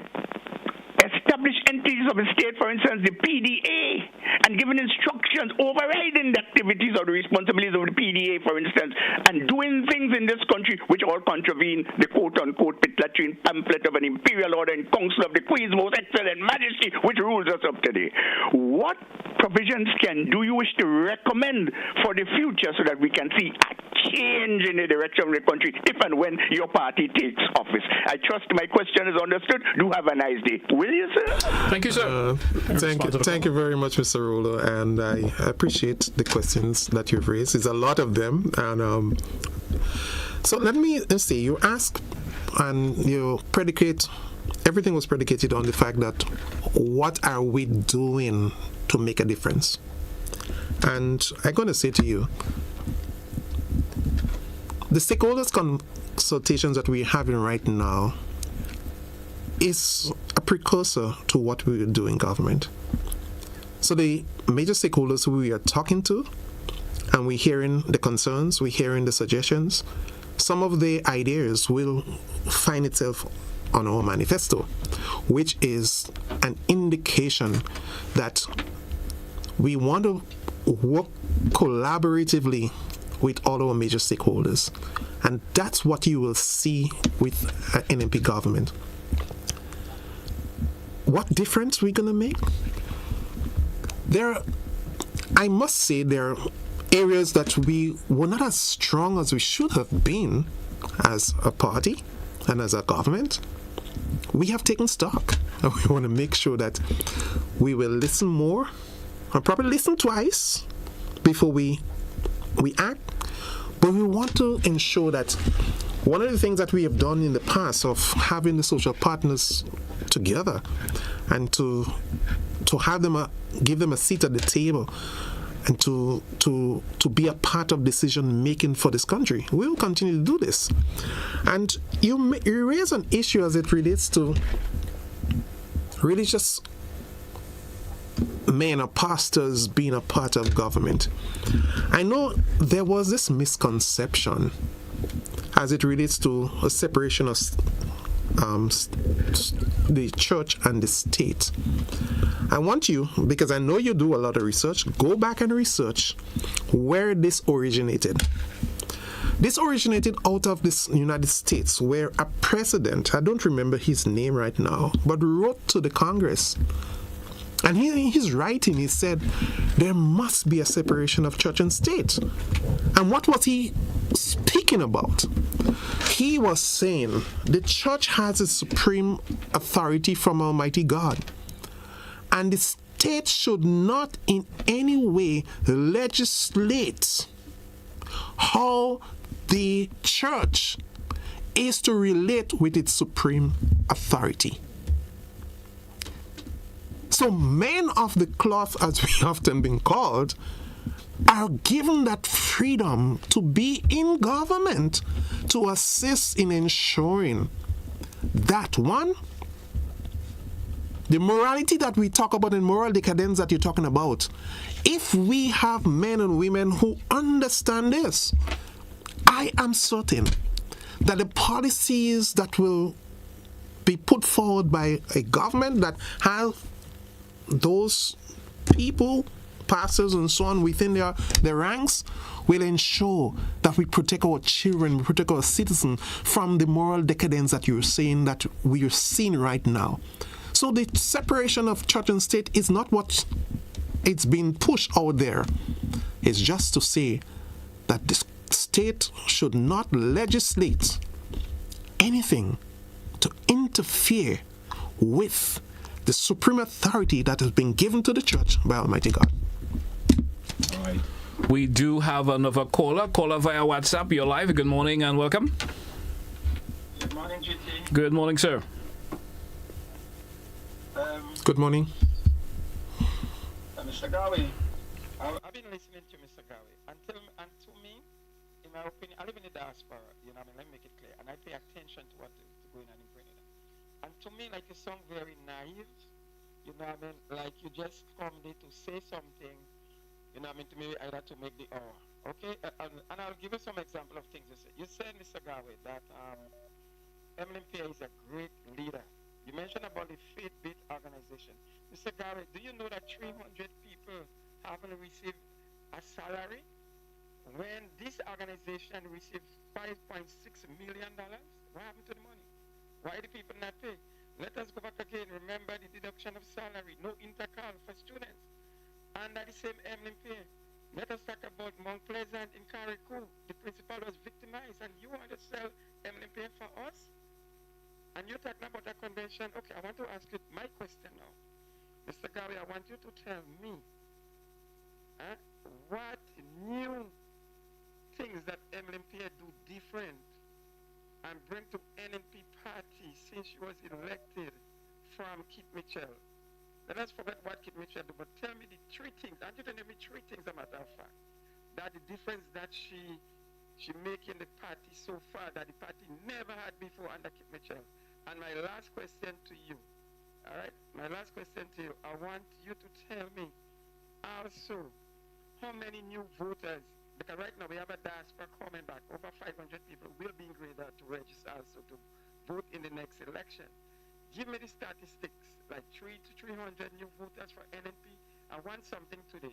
established entities of the state, for instance, the PDA, and giving instructions, overriding the activities or the responsibilities of the PDA, for instance, and doing things in this country which all contravene the quote-unquote Pitlatrine pamphlet of an imperial order and council of the Queen's most excellent majesty, which rules us up today. What provisions do you wish to recommend for the future so that we can see a change in the direction of the country if and when your party takes office? I trust my question is understood. Do have a nice day. Will you, sir? Thank you, sir. Thank you very much, Mr. Rolo, and I appreciate the questions that you've raised. There's a lot of them, and so let me see. You ask, and you predicate. Everything was predicated on the fact that what are we doing to make a difference? And I'm going to say to you, the stakeholders consultations that we're having right now is a precursor to what we do in government. So the major stakeholders who we are talking to, and we're hearing the concerns, we're hearing the suggestions, some of the ideas will find itself on our manifesto, which is an indication that we want to work collaboratively with all our major stakeholders. And that's what you will see with an NMP government. What difference we're going to make? I must say, there are areas that we were not as strong as we should have been as a party and as a government. We have taken stock, and we want to make sure that we will listen more, and probably listen twice before we act. But we want to ensure that one of the things that we have done in the past of having the social partners together and to have them give them a seat at the table and to be a part of decision making for this country, we will continue to do this. And you raise an issue as it relates to religious men or pastors being a part of government. I know there was this misconception as it relates to a separation of the church and the state. I want you, because I know you do a lot of research, go back and research where this originated. This originated out of the United States, where a president, I don't remember his name right now, but wrote to the Congress. And in his writing, he said, there must be a separation of church and state. And what was he speaking about? He was saying the church has a supreme authority from Almighty God. And the state should not in any way legislate how the church is to relate with its supreme authority. So men of the cloth, as we often been called, are given that freedom to be in government, to assist in ensuring that, one, the morality that we talk about and moral decadence that you're talking about, if we have men and women who understand this, I am certain that the policies that will be put forward by a government that have those people, pastors and so on within their ranks, will ensure that we protect our children, we protect our citizens from the moral decadence that you're saying that we are seeing right now. So the separation of church and state is not what it's being pushed out there. It's just to say that the state should not legislate anything to interfere with the supreme authority that has been given to the church by Almighty God. All right. We do have another caller via WhatsApp. You're live. Good morning and welcome. Good morning, GT. Good morning, sir. Good morning. Mr. Garraway, I've been listening to Mr. Garraway. And to me, in my opinion, I live in the diaspora, let me make it clear. And I pay attention to what's going on in Grenada. And to me, like, you sound very naive, like you just come there to say something, to me either to make the hour. Okay? And I'll give you some example of things you said. You said, Mr. Garraway, that MLMPA is a great leader. You mentioned about the faith-based organization. Mr. Garraway, do you know that 300 people haven't received a salary when this organization received $5.6 million? What happened to the money? Why do people not pay? Let us go back again. Remember the deduction of salary, no intercal for students. Under the same MLMPA, let us talk about Mount Pleasant in Carriacou. The principal was victimized, and you want to sell MLMPA for us? And you're talking about a convention. Okay, I want to ask you my question now. Mr. Garraway, I want you to tell me what new things that MLMPA do different and bring to NNP party since she was elected from Kit Mitchell. Let us forget what Kit Mitchell did, but tell me the three things. I want you to name me three things, as a matter of fact, that the difference that she make in the party so far that the party never had before under Kit Mitchell. And my last question to you, all right? My last question to you, I want you to tell me also how many new voters, because right now we have a diaspora coming back, over 500 people will be in Grenada to register also to vote in the next election. Give me the statistics, like 300 to 300 new voters for NNP. I want something today.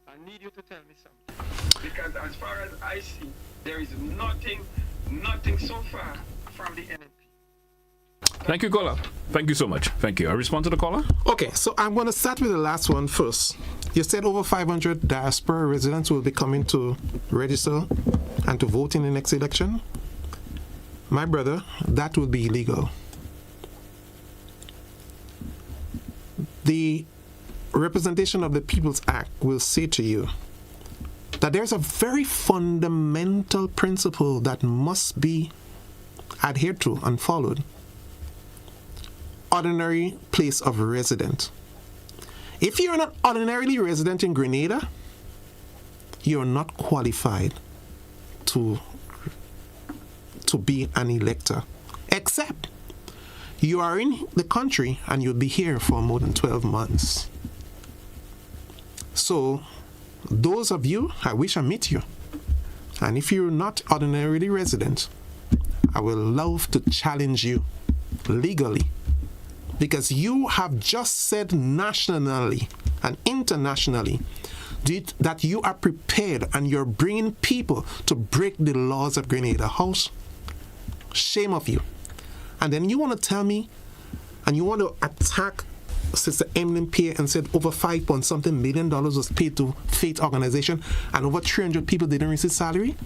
I need you to tell me something. Because as far as I see, there is nothing so far from the NNP. Thank you, caller. Thank you so much. Thank you. I respond to the caller? Okay, so I'm going to start with the last one first. You said over 500 diaspora residents will be coming to register and to vote in the next election. My brother, that would be illegal. The Representation of the People's Act will say to you that there's a very fundamental principle that must be adhered to and followed. Ordinary place of residence. If you're not ordinarily resident in Grenada, you're not qualified to be an elector, except you are in the country and you'll be here for more than 12 months. So, those of you, I wish I meet you. And if you're not ordinarily resident, I will love to challenge you legally. Because you have just said nationally and internationally that you are prepared and you're bringing people to break the laws of Grenada House. Shame of you. And then you want to tell me and you want to attack Sister MLMPA and said over $5.something million was paid to faith organization and over 300 people didn't receive salary?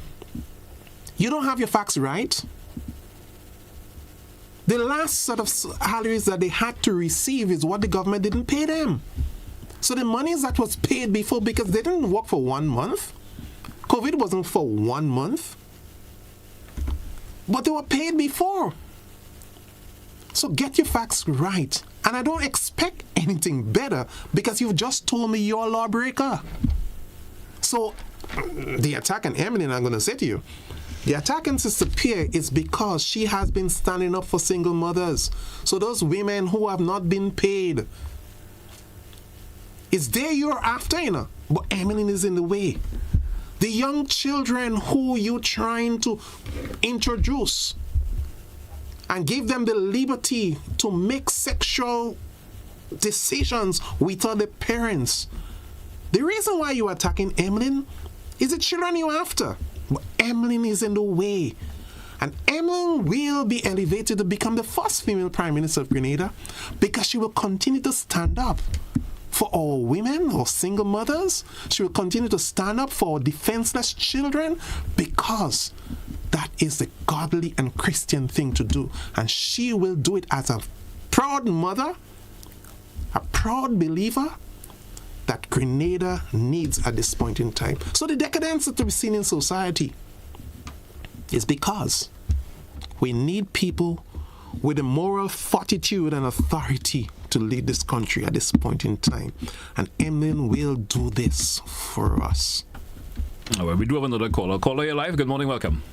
You don't have your facts right. The last set of salaries that they had to receive is what the government didn't pay them. So the money that was paid before, because they didn't work for 1 month. COVID wasn't for 1 month. But they were paid before. So get your facts right. And I don't expect anything better because you've just told me you're a lawbreaker. So the attack on Emily, I'm going to say to you, the attack on Sister Pierre is because she has been standing up for single mothers. So those women who have not been paid, it's there you're after, But Emily is in the way. The young children who you're trying to introduce and give them the liberty to make sexual decisions without the parents. The reason why you're attacking Emily is the children you're after. But Emily is in the way. And Emily will be elevated to become the first female Prime Minister of Grenada because she will continue to stand up for our women or single mothers. She will continue to stand up for our defenseless children because that is the godly and Christian thing to do. And she will do it as a proud mother, a proud believer that Grenada needs at this point in time. So the decadence that we've seen in society is because we need people with the moral fortitude and authority to lead this country at this point in time. And Emlyn will do this for us. All right, we do have another caller. Caller, you're live. Good morning, welcome.